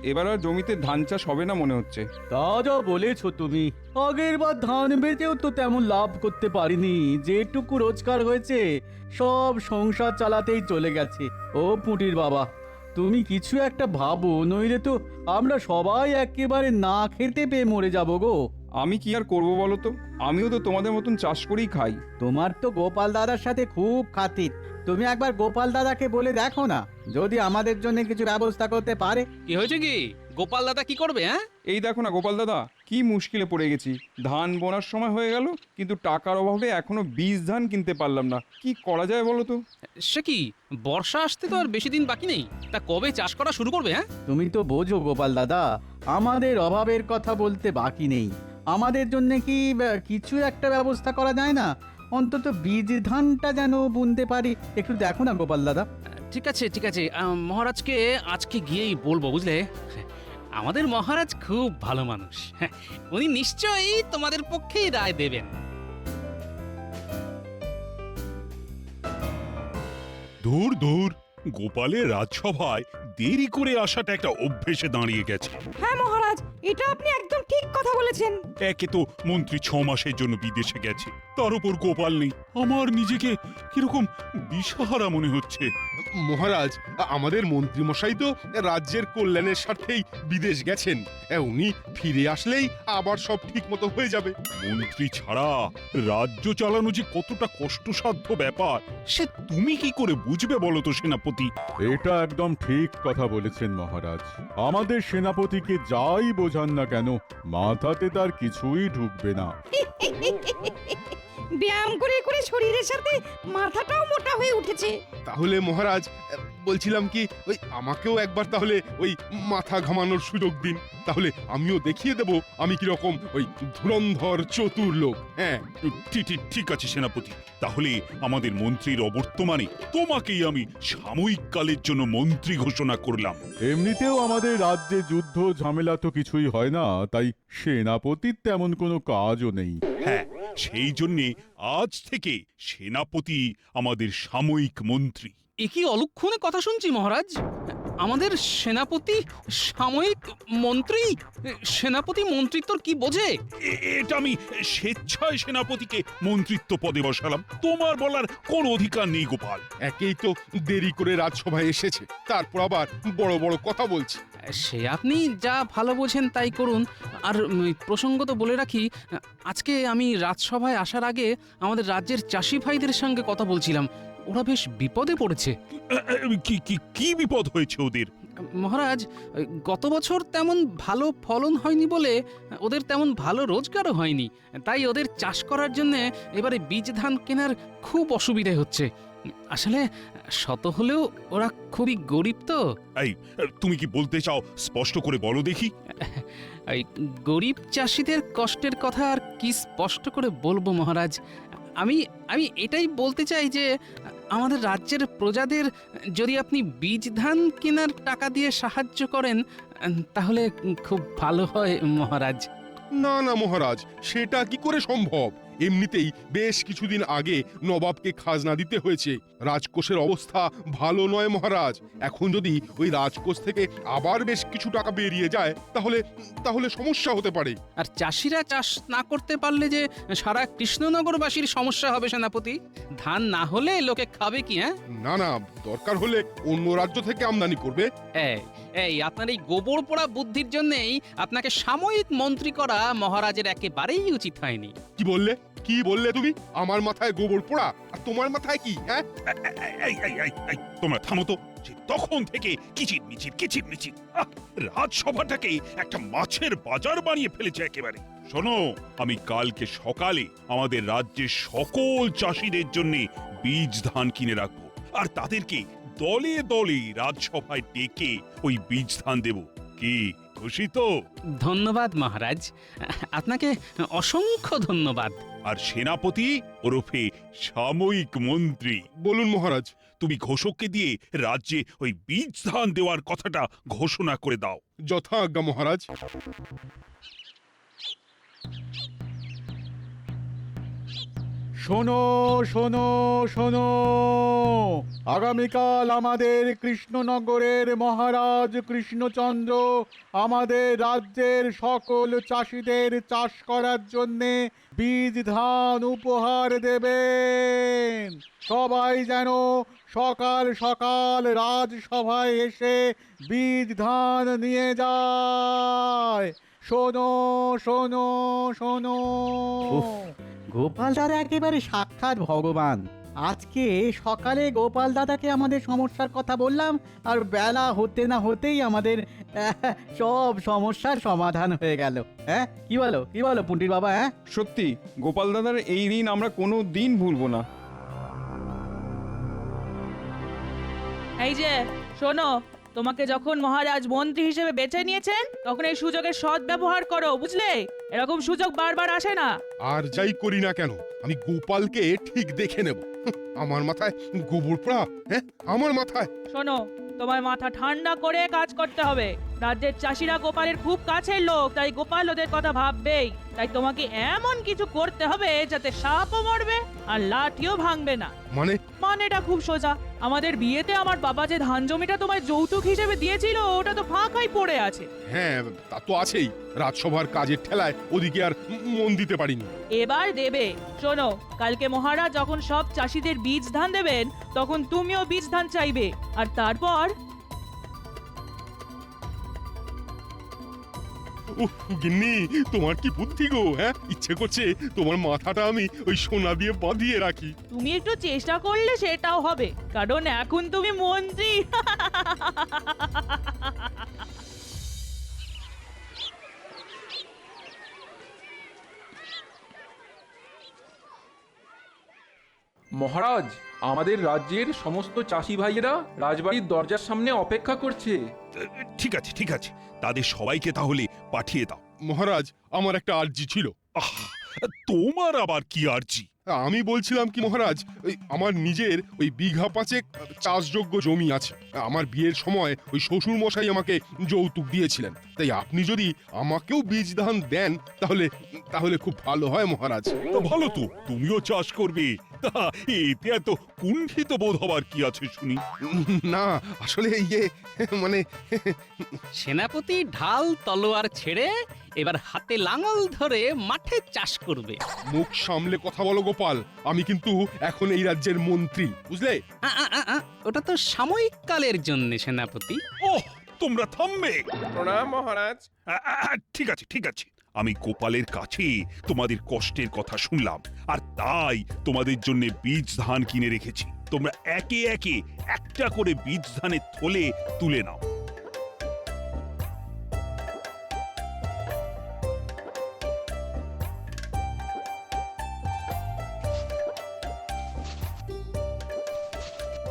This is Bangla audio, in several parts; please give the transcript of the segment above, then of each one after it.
এবার আর জমিতে ধান চাষ হবে না মনে হচ্ছে। তা যা বলেছো তুমি, আগের বার ধান বেচেও তো তেমন লাভ করতে পারিনি। যেটুকু রোজগার হয়েছে সব সংসার চালাতেই চলে গেছে। ও পুঁটির বাবা, তুমি কিছু একটা ভাবো, নইলে তো আমরা সবাই একেবারে না খেতে পেয়ে মরে যাবো গো। আমি কি আর করবো বলো তো, আমিও তো তোমাদের মতন চাষ করেই খাই। তোমার তো গোপাল দাদার সাথে খুব খাতির। তুমি একবার গোপাল দাদাকে বলে দেখো না, যদি আমাদের জন্য কিছু ব্যবস্থা করতে পারে। কি হয়েছে কি? গোপাল দাদা কি করবে? হ্যাঁ, এই দেখো না গোপাল দাদা, কি মুশকিলে পড়ে গেছি। ধান বোনার সময় হয়ে গেল, কিন্তু টাকার অভাবে এখনো বীজ ধান কিনতে পারলাম না। কি করা যায় বলো তো? সে কি, বর্ষা আসতে তো আর বেশি দিন বাকি নেই। তা কবে চাষ করা শুরু করবে? হ্যাঁ, তুমি তো বোঝো গোপাল দাদা, আমাদের অভাবের কথা বলতে বাকি নেই। আমাদের জন্য কি কিছু একটা ব্যবস্থা করা যায় না? অন্তত বীজ ধানটা যেন বুনতে পারি, একটু দেখো না গোপাল দাদা। ঠিক আছে ঠিক আছে, মহারাজকে আজকে গিয়েই বলবো, বুঝলে? আমাদের মহারাজ খুব ভালো মানুষ। হ্যাঁ, উনি নিশ্চয়ই তোমাদের পক্ষেই রায় দেবেন। দূর দূর, গোপালের রাজসভায় দেরি করে আসাটা একটা অভ্যেসে দাঁড়িয়ে গেছে। হ্যাঁ মহারাজ, এটা আপনি একদম ঠিক কথা বলেছেন। একে তো মন্ত্রী 6 মাসের জন্য বিদেশে গেছে, তার উপর গোপাল নেই। আমার নিজেকে কিরকম দিশাহারা মনে হচ্ছে। মহারাজ, আমাদের মন্ত্রী মশাই তো রাজ্যের কল্যাণের স্বার্থেই বিদেশ গেছেন। উনি ফিরে আসলেই আবার সব ঠিক মতো হয়ে যাবে। মন্ত্রী ছাড়া রাজ্য চালানো যে কতটা কষ্টসাধ্য ব্যাপার, সে তুমি কি করে বুঝবে বলো তো সেনাপতি? এটা একদম ঠিক কথা বলেছেন মহারাজ। আমাদের সেনাপতিকে যাই বোঝান না কেন, মাথাতে তার কিছুই ঢুকবে না। ব্যায়াম করে করে শরীরের সাথে মাথাটাও মোটা হয়ে উঠেছে। তাহলে মহারাজ, বলছিলাম কি, ওই আমাকেও একবার তাহলে ওই মাথা ঘামানোর সুযোগ দিন। তাহলে আমিও দেখিয়ে দেব আমি কিরকম ওই ধুরন্ধর চতুর লোক। হ্যাঁ, ঠিক আছে সেনাপতি, তাহলে আমাদের মন্ত্রীর অবর্তমানে তোমাকেই আমি সাময়িক কালের জন্য মন্ত্রী ঘোষণা করলাম। এমনিতেও আমাদের রাজ্যে যুদ্ধ ঝামেলা তো কিছুই হয় না, তাই সেনাপতির তেমন কোনো কাজও নেই। হ্যাঁ, সেই জন্যে আজ থেকে সেনাপতি আমাদের সাময়িক মন্ত্রী। এ কি অলক্ষণে কথা শুনছি মহারাজ? আমাদের সেনাপতি সাময়িক মন্ত্রী? সেনাপতি মন্ত্রিত্বর কি বোঝে? এটা আমি স্বেচ্ছায় সেনাপতিকে মন্ত্রিত্ব পদে বসালাম, তোমার বলার কোন অধিকার নেই গোপাল। একেই তো দেরি করে রাজসভায় এসেছে, তারপর আবার বড় বড় কথা বলছে। সে আপনি যা ভালো বোঝেন তাই করুন। আর প্রসঙ্গত বলে রাখি, আজকে আমি রাজসভায় আসার আগে আমাদের রাজ্যের চাষি ভাইদের সঙ্গে কথা বলছিলাম। ওরা বেশ বিপদে পড়েছে। কি কি কি বিপদ হয়েছে ওদের? মহারাজ, গত বছর তেমন ভালো ফলন হয়নি বলে ওদের তেমন ভালো রোজগারও হয়নি। তাই ওদের চাষ করার জন্য এবারে বীজ ধান কেনার খুব অসুবিধে হচ্ছে। আসলে শত হলেও ওরা খুবই গরিব তো। এই, তুমি কি বলতে চাও স্পষ্ট করে বলো দেখি। এই গরিব চাষিদের কষ্টের কথা আর কি স্পষ্ট করে বলবো মহারাজ? আমি আমি এটাই বলতে চাই যে আমাদের রাজ্যের প্রজাদের যদি আপনি বীজ ধান কেনার টাকা দিয়ে সাহায্য করেন তাহলে খুব ভালো হয় মহারাজ। না না মহারাজ, সেটা কি করে সম্ভব? এমনিতেই বেশ কিছুদিন আগে নবাবকে খাজনা দিতে হয়েছে। রাজকোষের অবস্থা ভালো নয় মহারাজ। এখন যদি ওই রাজকোষ থেকে আবার বেশ কিছু টাকা বেরিয়ে যায় তাহলে তাহলে সমস্যা হতে পারে। আর চাষিরা চাষ না করতে পারলে যে সারা কৃষ্ণনগরবাসীর সমস্যা হবে সেনাপতি। ধান না হলে লোকে খাবে কি? হ্যাঁ, না না, দরকার হলে অন্য রাজ্য থেকে আমদানি করবে। এই এই আপনার এই গোবর পোড়া বুদ্ধির জন্যই আপনাকে সাময়িক মন্ত্রী করা মহারাজের একেবারেই উচিত হয়নি। কি বললে, কি বললে তুমি? আমার মাথায় গোবর পোড়া আর তোমার মাথায় কি? হ্যাঁ, এই, তোমরা থামো তো। যে তখন থেকে কিচির মিচির রাজসভাটাকে একটা মাছের বাজার বানিয়ে ফেলেছে একেবারে। শোনো, আমি কালকে সকালে আমাদের রাজ্যের সকল চাষিদের জন্য বীজ ধান কিনে রাখবো, আর তাদেরকে দলে দলে রাজসভায় ডেকে ওই বীজ ধান দেব। কি খুশি তো? ধন্যবাদ মহারাজ, আপনাকে অসংখ্য ধন্যবাদ। আর সেনাপতি ওরফে সাময়িক মন্ত্রী, বলুন মহারাজ। তুমি ঘোষককে দিয়ে রাজ্যে ওই বীজ ধান দেওয়ার কথাটা ঘোষণা করে দাও। যথা আজ্ঞা মহারাজ। শোনো শোনো শোনো, আগামীকাল আমাদের কৃষ্ণনগরের মহারাজ কৃষ্ণচন্দ্র আমাদের রাজ্যের সকল চাষিদের চাষ করার জন্যে বীজ ধান উপহার দেবেন। সবাই যেন সকাল সকাল রাজসভায় এসে বীজ ধান নিয়ে যায়। শোনো শোনো শোনো। গোপাল দাদা একেবারে সাক্ষাৎ ভগবান। আজকে সকালে গোপাল দাদাকে আমাদের সমস্যার কথা বললাম, আর বেলা হতে না হতেই আমাদের সব সমস্যার সমাধান হয়ে গেল। হ্যাঁ, কি বলো পুন্টির বাবা? হ্যাঁ, সত্যি গোপাল দাদার এই ঋণ আমরা কোনো দিন ভুলবো না। এই যে শোনো, তোমাকে যখন মহারাজ মন্ত্রী হিসেবে বেছে নিয়েছেন তখন এই সুযোগের সৎ ব্যবহার করো, বুঝলে? এরকম সুযোগ বারবার আসে না। আর যাই করি না কেন, আমি গোপালকে ঠিক দেখে নেব। আমার মাথায় গোবর পোড়া, হ্যাঁ, আমার মাথায়। শোনো, তোমার মাথা ঠান্ডা করে কাজ করতে হবে। রাজ্যের চাষিরা গোপালের খুব কাছের লোক, তাই গোপাল ওদের কথা ভাববেই। তাই তোমাকে এমন কিছু করতে হবে যাতে সাপও মরবে আর লাঠিও ভাঙবে না। মানেটা খুব সোজা। আমাদের বিয়েতে আমার বাবা যে ধান জমিটা তোমায় যৌতুক হিসেবে দিয়েছিল ওটা তো ফাঁকাই পড়ে আছে। হ্যাঁ, তা তো আছেই। রাজসভার কাজের ঠেলায় ওদিকে আর মন দিতে পারিনি। এবার দেবে। শোনো, কালকে মহারাজ যখন সব চাষিদের বীজ ধান দেবেন তখন তুমিও বীজ ধান চাইবে, আর তারপর উফ, গিন্নি, তোমার কি বুদ্ধি গো! হ্যাঁ, ইচ্ছে করছে তোমার মাথাটা আমি ওই সোনা দিয়ে বাঁধিয়ে রাখি। তুমি একটু চেষ্টা করলে সেটাও হবে, কারণ এখন তুমি মন্ত্রী। মহারাজ, আমাদের রাজ্যের সমস্ত চাষি ভাইয়েরা রাজবাড়ির দরজার সামনে অপেক্ষা করছে। ঠিক আছে ঠিক আছে, তাদের সবাইকে তাহলে পাঠিয়ে দাও। মহারাজ, আমার একটা আর্জি ছিল। আহ, তোমার আবার কি আর্জি? আমি বলছিলাম কি মহারাজ, ওই আমার নিজের ওই বিঘা পাঁচেক চাষযোগ্য জমি আছে। আমার বিয়ের সময় ওই শ্বশুর মশাই আমাকে যৌতুক দিয়েছিলেন। তাই আপনি যদি আমাকেও বীজ ধান দেন তাহলে তাহলে খুব ভালো হয় মহারাজ। তা ভালো তো, তুমিও চাষ করবে। তা এতে এত কুণ্ঠিত বোধ হবার কি আছে শুনি? না, আসলে মানে সেনাপতি ঢাল তলোয়ার ছেড়ে এবার হাতে লাঙল ধরে মাঠে চাষ করবে। মুখ সামলে কথা বলো গোপাল, আমি কিন্তু এখন এই রাজ্যের মন্ত্রী, বুঝলে? ওটা তো সাময়িক কালের জন্য সেনাপতি। ওহ, তোমরা থামবে। প্রণাম মহারাজ। ঠিক আছে ঠিক আছে, আমি গোপালের কাছে তোমাদের কষ্টের কথা শুনলাম, আর তাই তোমাদের জন্য বীজ ধান কিনে রেখেছি। তোমরা একে একে একটা করে বীজ ধানের থলে তুলে নাও।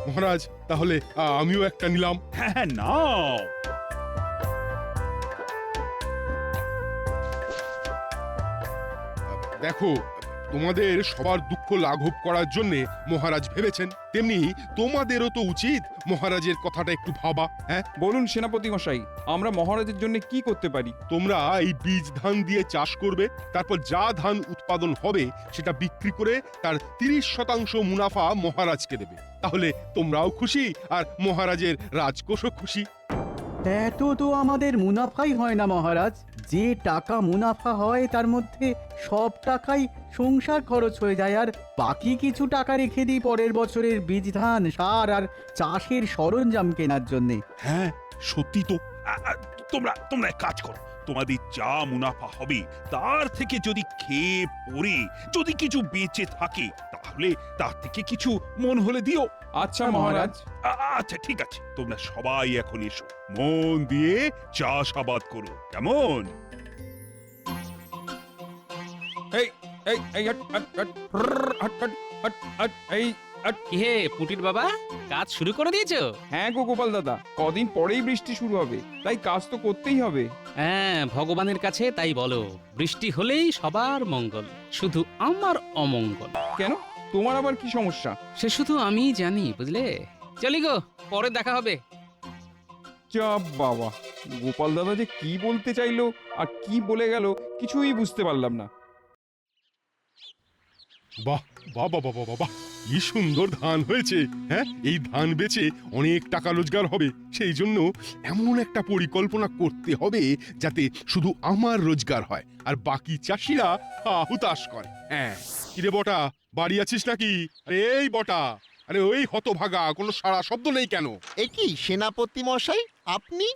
মহারাজ, তাহলে আমিও একটা নিলাম। হ্যাঁ হ্যাঁ, নাও। দেখো, তোমাদের সবার দুঃখ লাঘব করার জন্য মহারাজ ভেবেছেন, তেমনি তোমাদেরও তো উচিত মহারাজের কথাটা একটু ভাবা। হ্যাঁ, বলুন সেনাপতি মশাই, আমরা মহারাজের জন্য কি করতে পারি? তোমরা এই বীজ ধান দিয়ে চাষ করবে, তারপর যা ধান উৎপাদন হবে সেটা বিক্রি করে তার 30% মুনাফা মহারাজকে দেবে। তাহলে তোমরাও খুশি আর মহারাজের রাজকোষও খুশি। এত তো আমাদের মুনাফাই হয় না মহারাজ। যে টাকা মুনাফা হয় তার মধ্যে সব টাকাই সংসার খরচ হয়ে যায়, আর বাকি কিছু টাকা রেখে দিই পরের বছরের বীজ ধান, সার আর চাষের সরঞ্জাম কেনার জন্যে। হ্যাঁ সত্যি তো। তোমরা তোমরা এক কাজ করো, তোমাদের যা মুনাফা হবে তার থেকে যদি খেয়ে পরে যদি কিছু বেঁচে থাকে তাহলে তার থেকে কিছু মন হলে দিও। আচ্ছা মহারাজ। আচ্ছা ঠিক আছে, তোমরা সবাই এখন এসো, মন দিয়ে চাষাবাদ করো, কেমন? এই এই এই hot hot hot hot hot hot hot এই হট। কি হে পুটির বাবা, কাজ শুরু করে দিয়েছো? হ্যাঁ গো গোপাল দাদা, কদিন পরেই বৃষ্টি শুরু হবে, তাই কাজ তো করতেই হবে। হ্যাঁ, ভগবানের কাছে তাই বলো, বৃষ্টি হলেই সবার মঙ্গল, শুধু আমার অমঙ্গল। কেন, তোমার আবার কি সমস্যা? সে শুধু আমিই জানি, বুঝলে। চলি গো, পরে দেখা হবে। যা বাবা, গোপাল দাদা যে কি বলতে চাইলো আর কি বলে গেল কিছুই বুঝতে পারলাম না। বাহ বাহ বাহ বাহ বাহ বাহ, কি সুন্দর ধান হয়েছে। হ্যাঁ, এই ধান বেচে অনেক টাকা রোজগার হবে। সেই জন্য এমন একটা পরিকল্পনা করতে হবে যাতে শুধু আমার রোজগার হয় আর বাকি চাষিরা হুতাশ করে। হ্যাঁ, কিরে বটা, বাড়ি আছিস নাকি? আরে এই বটা, আরে ওই হতভাগা, কোনো সারা শব্দ নেই কেন? এ কি সেনাপতি মশাই, আপনি?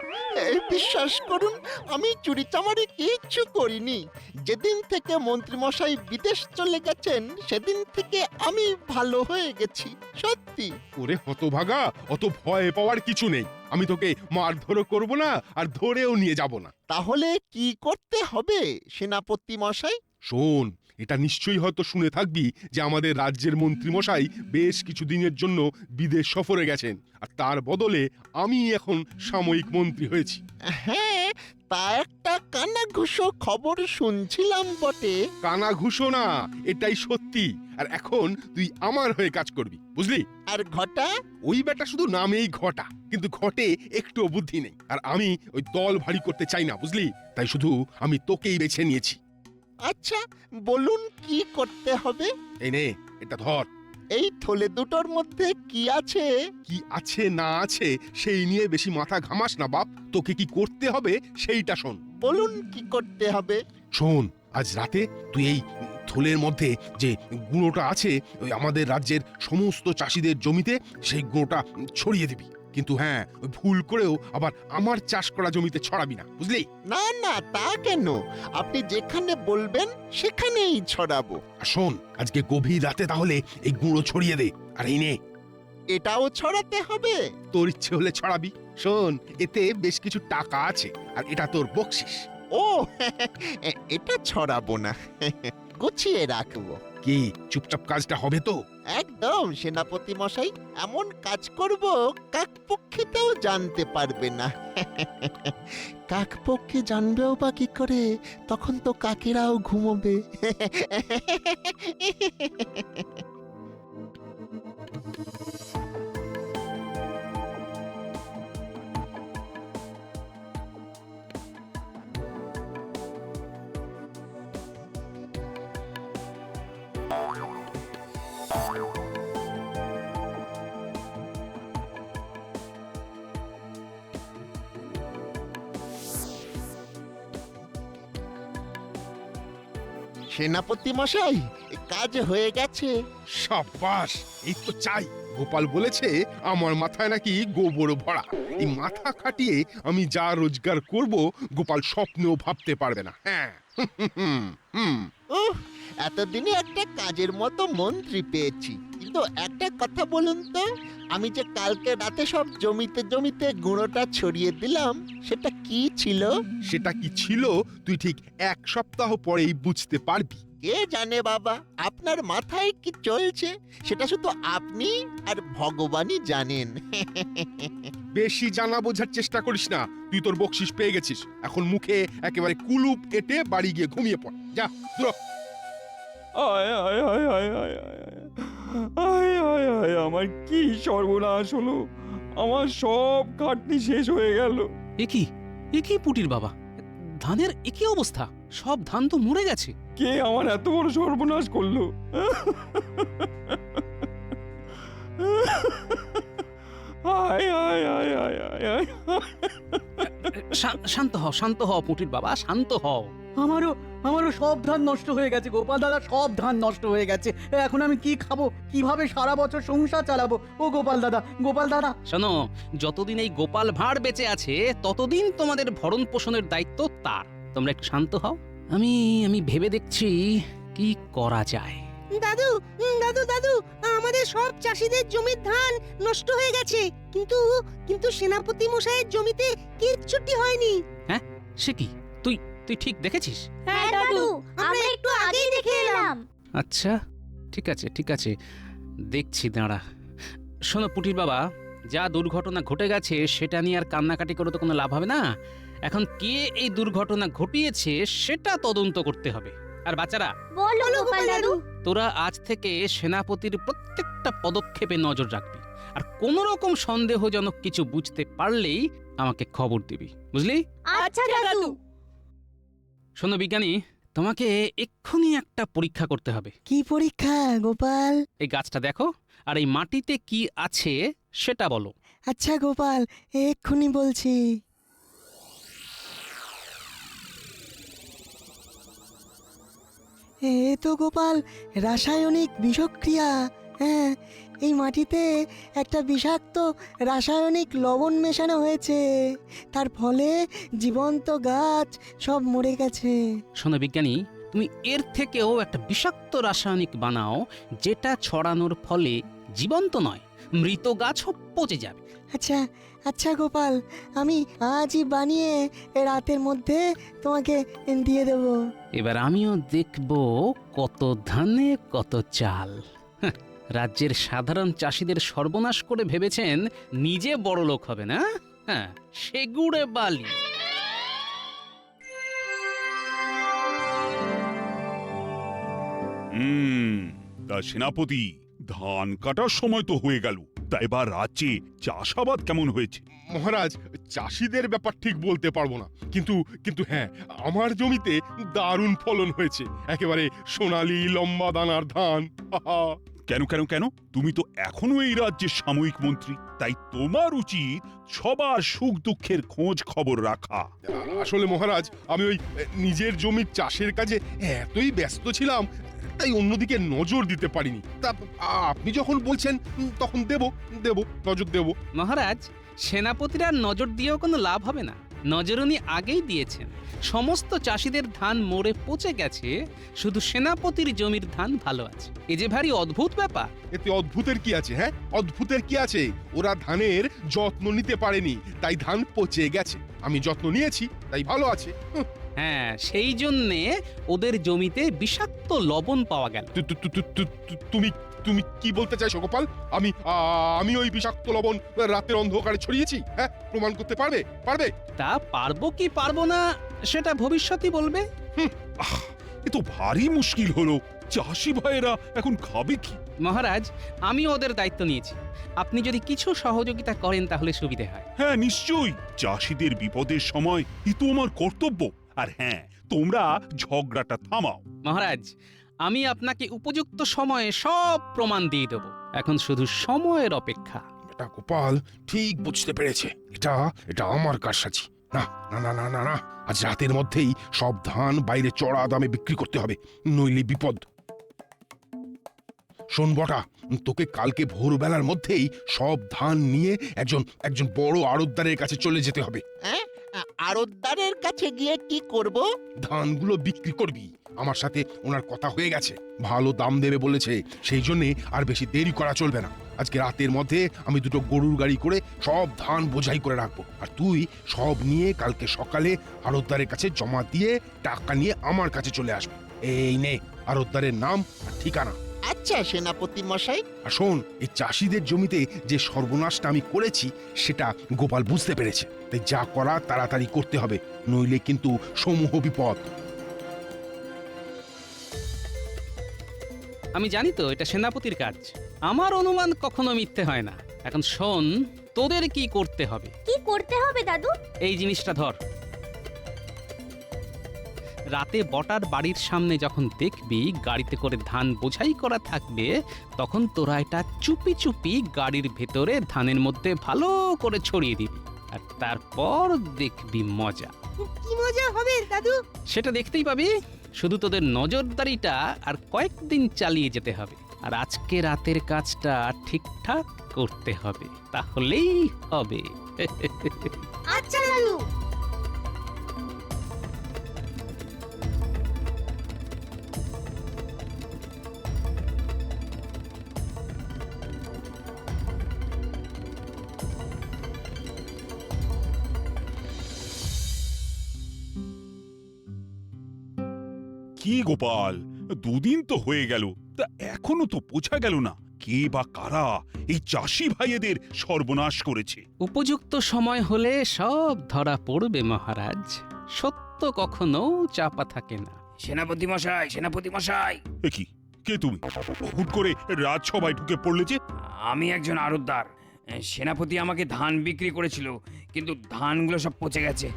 এই বিশ্বাস করুন, আমি চুরি চামারি কিচ্ছু করিনি। যেদিন থেকে মন্ত্রী মশাই বিদেশ চলে গেছেন সেদিন থেকে আমি ভালো হয়ে গেছি, সত্যি। ওরে হতভাগা, অত ভয় পাওয়ার কিছু নেই। আমি তোকে মারধরও করব না আর ধরেও নিয়ে যাব না। তাহলে কি করতে হবে সেনাপতি মশাই? শোন, এটা নিশ্চয়ই হয়তো শুনে থাকবি যে আমাদের রাজ্যের মন্ত্রী মশাই বেশ কিছু দিনের জন্য বিদেশ সফরে গেছেন, আর তার বদলে আমি এখন সাময়িক মন্ত্রী হয়েছি। হ্যাঁ, তা একটা কানাঘুষো খবর শুনছিলাম বটে। কানা ঘুষো না, এটাই সত্যি। আর এখন তুই আমার হয়ে কাজ করবি, বুঝলি? আর ঘটা? ওই বেটা শুধু নামেই ঘটা, কিন্তু ঘটে একটুও বুদ্ধি নেই। আর আমি ওই দল ভারী করতে চাই না, বুঝলি? তাই শুধু আমি তোকেই বেছে নিয়েছি। আচ্ছা, বলুন কি করতে হবে? এই নে, এটা ধর। এই থলে দুটোর মধ্যে কি আছে? কি আছে না আছে সেই নিয়ে বেশি মাথা ঘামাস না বাপ। তোকে কি করতে হবে সেইটা শোন। বলুন কি করতে হবে? শোন, আজ রাতে তুই এই থলের মধ্যে যে গুঁড়োটা আছে ওই আমাদের রাজ্যের সমস্ত চাষিদের জমিতে সেই গুঁড়োটা ছড়িয়ে দিবি। কিন্তু হ্যাঁ, ওই ভুল করেও আবার আমার চাষ করা জমিতে ছড়াবি না, বুঝলি? না না, তা কেন? আপনি যেখানে বলবেন সেখানেই ছড়াবো। আর শোন, আজকে গভীর রাতে তাহলে এই গুঁড়ো ছড়িয়ে দে। আর এই নে, এটাও ছড়াতে হবে? তোর ইচ্ছে হলে ছড়াবি। শোন, এতে বেশ কিছু টাকা আছে আর এটা তোর বকশিস। ও এটা ছড়াবো না, গুছিয়ে রাখবো। কি চুপচাপ কাজটা হবে তো? একদম সেনাপতি মশাই, এমন কাজ করব কাকপক্ষীতেও জানতে পারবে না। কাকপক্ষী জানবেও বা কি করে? তখন তো কাকেরাও ঘুমোবে। সেনাপতি মশাই, কাজ হয়ে গেছে। সাবাস, এই তো চাই। গোপাল বলেছে আমার মাথায় নাকি গোবর ভরা। এই মাথা খাটিয়ে আমি যা রোজগার করব গোপাল স্বপ্নেও ভাবতে পারবে না। হ্যাঁ, উফ, এতদিনে একটা কাজের মতো মন্ত্রী পেয়েছি। কিন্তু একটা কথা বলুন তো, আমি যে কালকে রাতে সব জমিতে জমিতে গুঁড়োটা ছড়িয়ে দিলাম সেটা কি ছিল? সেটা কি ছিল তুই ঠিক এক সপ্তাহ পরেই বুঝতে পারবি। কে জানে বাবা, আপনার মাথায় কি চলছে সেটা শুধু আপনি আর ভগবানই জানেন। বেশি জানা বোঝার চেষ্টা করিস না। তুই তোর বকশিস পেয়ে গেছিস, এখন মুখে একেবারে কুলুপ এঁটে বাড়ি গিয়ে ঘুমিয়ে পড়। যা, দূর হ। আয় আয় আয় আয় আয় আয় আয় আয় আয় আয়, আমার কি সর্বনাশ হলো! আমার সব খাটনি শেষ হয়ে গেল। এ কি পুটির বাবা, ধানের একই অবস্থা, সব ধান তো মরে গেছে। কে আমার এত বড় সর্বনাশ করলো? আয় আয় আয় আয় আয় আয়। শান্ত হও পুটির বাবা, শান্ত হও। আমারও সব ধান নষ্ট হয়ে গেছে গোপাল দাদা, সব ধান নষ্ট হয়ে গেছে। এখন আমি কি খাবো, কিভাবে সারা বছর সংসার চালাবো? ও গোপাল দাদা। শোনো, যতদিন এই গোপাল ভাঁড় বেঁচে আছে ততদিন তোমাদের ভরণ পোষণের দায়িত্ব তার। তোমরা একটু শান্ত হও, আমি ভেবে দেখছি কি করা যায়। দাদু দাদু দাদু, আমাদের সব চাষিদের জমির ধান নষ্ট হয়ে গেছে, কিন্তু কিন্তু সেনাপতি মশাইয়ের জমিতে কিচ্ছুটি হয়নি। হ্যাঁ, সে কি? তুই ঠিক দেখেছিস? হ্যাঁ দাদু, আমরা একটু আগেই দেখে এলাম। আচ্ছা, ঠিক আছে, দেখছি, দাঁড়া। শোনো পুটির বাবা, যা দুর্ঘটনা ঘটে গেছে সেটা নিয়ে আর কান্নাকাটি করে তো কোনো লাভ হবে না। এখন কে এই দুর্ঘটনা ঘটিয়েছে সেটা তদন্ত করতে হবে। আর বাচ্চারা, বলো গোপাল দাদু। তোরা আজ থেকে সেনাপতির প্রত্যেকটা পদক্ষেপে নজর রাখবি, আর কোনো রকম সন্দেহজনক কিছু বুঝতে পারলেই আমাকে খবর দিবি, বুঝলি? আচ্ছা দাদু। শোনো বিজ্ঞানী, তোমাকে এক্ষুনি একটা পরীক্ষা করতে হবে। কি পরীক্ষা গোপাল? এই গাছটা দেখো, আর এই মাটিতে কি আছে সেটা বলো। আচ্ছা গোপাল, এক্ষুনি বলছি। এ তো গোপাল রাসায়নিক বিষক্রিয়া। হ্যাঁ, এই মাটিতে একটা বিষাক্ত রাসায়নিক লবণ মেশানো হয়েছে, তার ফলে জীবন্ত গাছ সব মরে গেছে। শোনো বিজ্ঞানী, তুমি এর থেকেও একটা বিষাক্ত রাসায়নিক বানাও, যেটা ছড়ানোর ফলে জীবন্ত নয়, মৃত গাছও পচে যাবে। আচ্ছা আচ্ছা গোপাল, আমি আজই বানিয়ে রাতের মধ্যে তোমাকে দিয়ে দেব। এবার আমিও দেখব কত ধানে কত চাল। হাহ, রাজ্যের সাধারণ চাষিদের সর্বনাশ করে ভেবেছেন নিজে বড় লোক হবে না? হ্যাঁ, সেগুড়ে বালি। তা সেনাপতি, ধান কাটার সময় তো হয়ে গেল, তা এবার রাজ্যে চাষাবাদ কেমন হয়েছে? মহারাজ, চাষিদের ব্যাপার ঠিক বলতে পারবো না, কিন্তু কিন্তু হ্যাঁ, আমার জমিতে দারুণ ফলন হয়েছে। একেবারে সোনালী লম্বা দানার ধান। হাহা। কেন কেন কেন? তুমি তো এখনো এই রাজ্যের সাময়িক মন্ত্রী, তাই তোমার উচিত সবার সুখ দুঃখের খোঁজ খবর রাখা। আসলে মহারাজ, আমি ওই নিজের জমির চাষের কাজে এতই ব্যস্ত ছিলাম, তাই অন্যদিকে নজর দিতে পারিনি। তা আপনি যখন বলছেন তখন দেব নজর দেব। মহারাজ, সেনাপতিরা নজর দিয়েও কোনো লাভ হবে না। নজর উনি আগেই দিয়েছেন। সমস্ত চাষিদের ধান মরে পচে গেছে, শুধু সেনাপতির জমির ধান ভালো আছে। এ যে ভারী অদ্ভুত ব্যাপার। এতে অদ্ভুতের কি আছে? হ্যাঁ, অদ্ভুতের কি আছে? ওরা ধানের যত্ন নিতে পারেনি, তাই ধান পচে গেছে। আমি যত্ন নিয়েছি, তাই ভালো আছে। হ্যাঁ, সেই জন্যে ওদের জমিতে বিষাক্ত লবণ পাওয়া গেল। তুমি তুমি কি বলতে চাইছো গোপাল? আমি ওই বিষাক্ত লবণ রাতের অন্ধকারে ছড়িয়েছি? হ্যাঁ, প্রমাণ করতে পারবে? তা পারবো কি পারবো না সেটা ভবিষ্যতই বলবে। এ তো ভারী মুশকিল হলো। চাষি ভাইয়েরা এখন খাবে কি? মহারাজ, আমি ওদের দায়িত্ব নিয়েছি। আপনি যদি কিছু সহযোগিতা করেন তাহলে সুবিধে হয়। হ্যাঁ, নিশ্চয়ই। চাষিদের বিপদের সময় এ তো আমার কর্তব্য। আর হ্যাঁ, তোমরা ঝগড়াটা থামাও। মহারাজ, আমি আপনাকে উপযুক্ত সময়ে সব প্রমাণ দিয়ে দেব। এখন শুধু সময়ের অপেক্ষা। এটা গোপাল ঠিক বুঝতে পেরেছে। এটা আমার কারসাজি। না না না না না না, আজ রাতের মধ্যেই সব ধান বাইরে চড়া দামে বিক্রি করতে হবে, নইলে বিপদ। শোন বটা, তোকে কালকে ভোরবেলার মধ্যেই সব ধান নিয়ে একজন বড় আড়তদারের কাছে চলে যেতে হবে। আড়তদারের কাছে গিয়ে কি করব? ধানগুলো বিক্রি করবি। আমার সাথে ওনার কথা হয়ে গেছে, ভালো দাম দেবে বলেছে। সেই জন্যে আর বেশি দেরি করা চলবে না। আজকে রাতের মধ্যে আমি দুটো গরুর গাড়ি করে সব ধান বোঝাই করে রাখবো, আর তুই সব নিয়ে কালকে সকালে আড়তদারের কাছে জমা দিয়ে টাকা নিয়ে আমার কাছে চলে আসবি। এই নে আড়তদারের নাম আর ঠিকানা। আচ্ছা সেনাপতি মশাই। আর শোন, এই চাষিদের জমিতে যে সর্বনাশটা আমি করেছি সেটা গোপাল বুঝতে পেরেছে, তাই যা করা তাড়াতাড়ি করতে হবে, নইলে কিন্তু সমূহ বিপদ। আমি জানি তো এটা সেনাপতির কাজ। আমার অনুমান কখনো মিথ্যে হয় না। এখন শোন, তোদের কি করতে হবে। কি করতে হবে দাদু? এই জিনিসটা ধর। রাতে বটার বাড়ির সামনে যখন দেখবি গাড়িতে করে ধান বোঝাই করা থাকবে, তখন তোরা এটা চুপি চুপি গাড়ির ভেতরে ধানের মধ্যে ভালো করে ছড়িয়ে দিবি, আর তারপর দেখবি মজা। কি মজা হবে দাদু? সেটা দেখতেই পাবি। শুধু তোদের নজরদারিটা আর কয়েকদিন চালিয়ে যেতে হবে, আর আজকে রাতের কাজটা ঠিকঠাক করতে হবে, তাহলেই হবে। আচ্ছা দাদু। কি গোপাল, দুদিন তো হয়ে গেল, তা এখনো তো বোঝা গেল না কে বা কারা এই চাষি ভাইয়েদের সর্বনাশ করেছে। উপযুক্ত সময় হলে সব ধরা পড়বে মহারাজ। সত্য কখনো চাপা থাকে না। সেনাপতি মশাই, সেনাপতি মশাই। এ কি, কে তুমি? হুট করে রাজসভায় ঢুকে পড়লে যে? আমি একজন আড়তদার। সেনাপতি আমাকে ধান বিক্রি করেছিল, কিন্তু ধানগুলো সব পচে গেছে।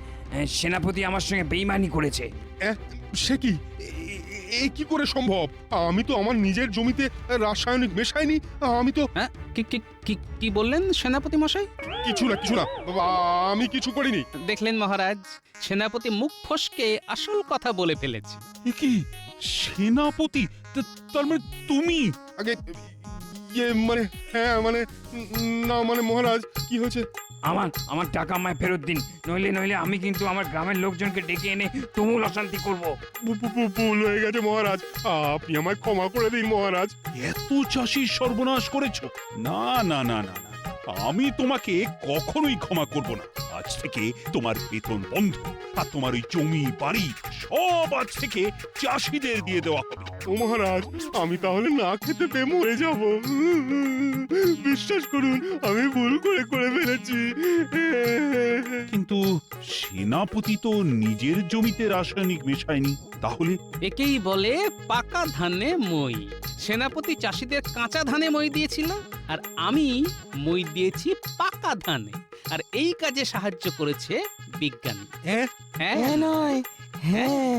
সেনাপতি আমার সঙ্গে বেইমানি করেছে। সে কি এ কি করে সম্ভব? আমি তো আমার নিজের জমিতে রাসায়নিক মেশাইনি। আমি তো হ্যাঁ কি কি কি কি বললেন সেনাপতি মশাই? কিছু না বাবা, আমি কিছু করিনি। দেখলেন মহারাজ, সেনাপতি মুখ ফসকে আসল কথা বলে ফেলেছে। এ কি সেনাপতি? তার মানে তুমি? আগে মানে হ্যাঁ মানে না মানে মহারাজ কি হয়েছে? আমার টাকা আমায় ফেরত দিন, নইলে আমি কিন্তু আমার গ্রামের লোকজনকে ডেকে এনে তুমুল অশান্তি করব। ভুল হয়ে গেছে মহারাজ, আপনি আমায় ক্ষমা করে দিন মহারাজ। এত চাষির সর্বনাশ করেছো? না না না না না, আমি তোমাকে কখনোই ক্ষমা করব না। আজ থেকে তোমার বেতন বন্ধ, আর তোমার ওই জমি বাড়ি সব আজ থেকে চাষিদের দিয়ে দেওয়া হবে। ও মহারাজ, আমি তাহলে না খেতে পেয়ে মরে যাব। বিশ্বাস করুন, আমি ভুল করে ফেলেছি। কিন্তু সেনাপতি তো নিজের জমিতে রাসায়নিক মেশায়নি, তাহলে? একেই বলে পাকা ধানে মই। সেনাপতি চাষিদের কাঁচা ধানে মই দিয়েছিল, আর আমি মই দিয়েছি পাকা ধানে। আর এই কাজে সাহায্য করেছে বিজ্ঞানী। হ্যাঁ হ্যাঁ হ্যাঁ নয় হ্যাঁ।